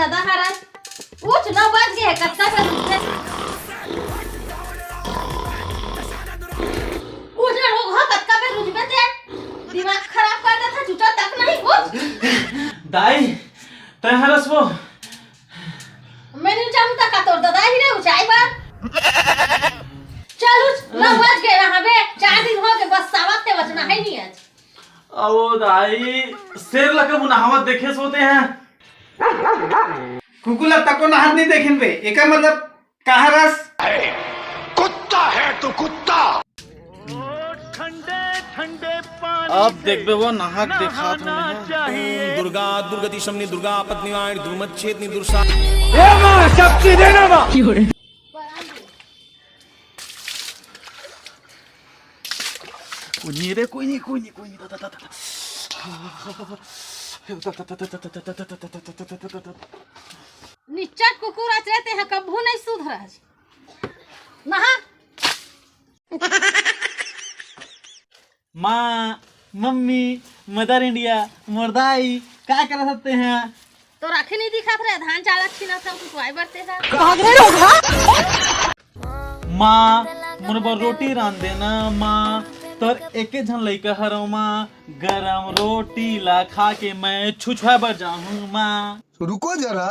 दादा हराज उठ न बज गए कत्ता पे उठे उठ न हो कत्ता पे रुझ में दे दिमाग खराब कर देता झूठा तक नहीं उठ दाई तय हरस वो मैंने चाहूं तक तोड़ दादा ही रे ऊंचाई पर चल उठ न बज गए रहा बे 4 दिन हो गए बस सावत ते बचना है नहीं आज ओ दाई शेर लके मुनाहवत देखे सोते हैं कुकुला तको नहात नहीं देखिन बे एका मतलब कहा रस कुत्ता है तू कुत्ता। ठंडे ठंडे पानी अब देख बे वो नाहक देखा चाहिए। दुर्गा दुर्गति शमनी दुर्गा पत्नीवाण दुर्मच्छेदनी दुर्सा ये मां शक्ति देना मां। कोई नहीं निच्चट कुकुर रहते हैं कभू नहीं सुधरज नहा माँ मम्मी मदर इंडिया मुर्दाई क्या कर सकते हैं तो राखी नहीं दिखा रहे धान चालक छीना था कुछ वाई बढ़ते हैं माँ मुझे पर रोटी रांध देना माँ तर एक झन लइका हरो माँ गरम रोटी ला खा के मैं छुछुआ बर जाऊँ माँ रुको जरा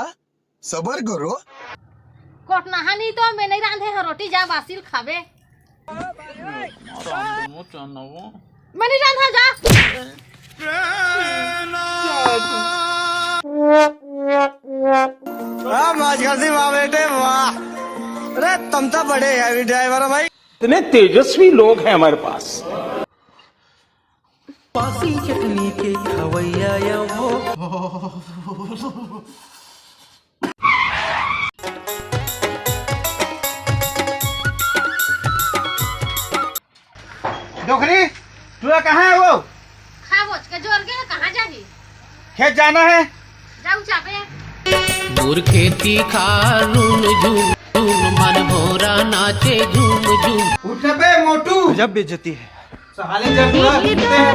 सबर करो। कोट नहा नहीं तो मैं नहीं रांधे हैं रोटी जा वासिल खावे मैं नहीं रांधा जा वाह बेटे वाह। अरे तुम तो बड़े हैवी ड्राइवर हो भाई। इतने तेजस्वी लोग हैं हमारे पास। पासी चटनी के खवैया या वो डोकरी तू कहाँ है वो खावोच के जोर के कहाँ जाही खेत जाना है जाऊँ चापे दूर खेती खा नून झूम झूम मन भोरा नाचे झूम झूम उठ बे मोटू जब बेइज्जती है साले जब पूरा घूमते हैं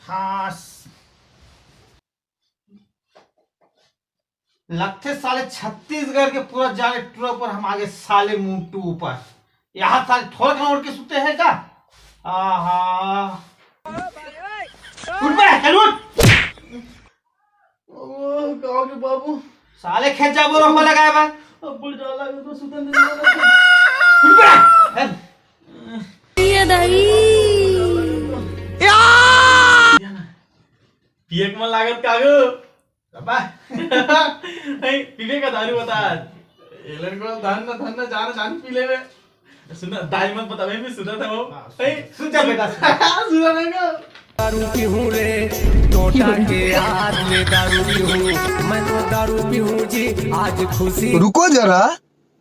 हाँ लगते साले छत्तीसगढ़ के पूरा जाले टूर पर हम आगे साले मुंटू ऊपर यहाँ साले थोड़ा कहाँ उड़ के सुते हैं क्या आहा उठ बे चल उठ ओ गाँव के बाबू साले खेत जा बोलो को लगाया बा अब बुढ़ जाला तो सुतन दे उठ बे पिए के मन लागत कागो अबा पीले का दारू बता एलन को धन जान पी ले सुना दाई मत बता मैं भी सुना था वो सुन जा बेटा सुना नहीं का दारू पीहूं रे टोटा के हाथ में दारू पीहूं मैं तो दारू पीहूं जी आज खुशी रुको जरा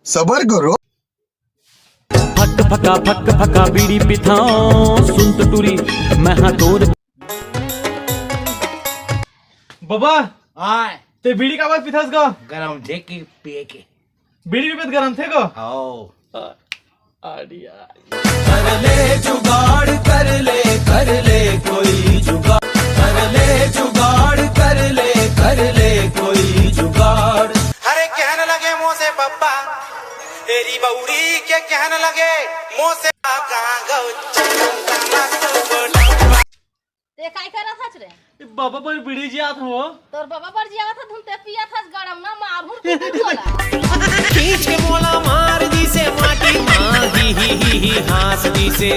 सबर करो। फक फका बीड़ी पिथाओ सुन तो टूरी मैं हाँ तोर बाबा आए ते बीड़ी का बात पिथास को गरम थे कि पिए के बीड़ी भी गरम थे को आओ आडिया कर ले जुगाड़ कर ले कोई जुगाड़ कर ले जुगाड़ कर ले कोई जुगाड़। अरे कहने लगे मुँह से पप्पा तेरी बउरी के कहने लगे मुँह से कहाँ ते काय करत हस रे बाबा पर बीड़ी जियात हो तोर बाबा पर जिया था धुनते पिया था गरम ना मारू कुकुर बोला खींच के मोला मार दी से माटी माँ ही हास दी से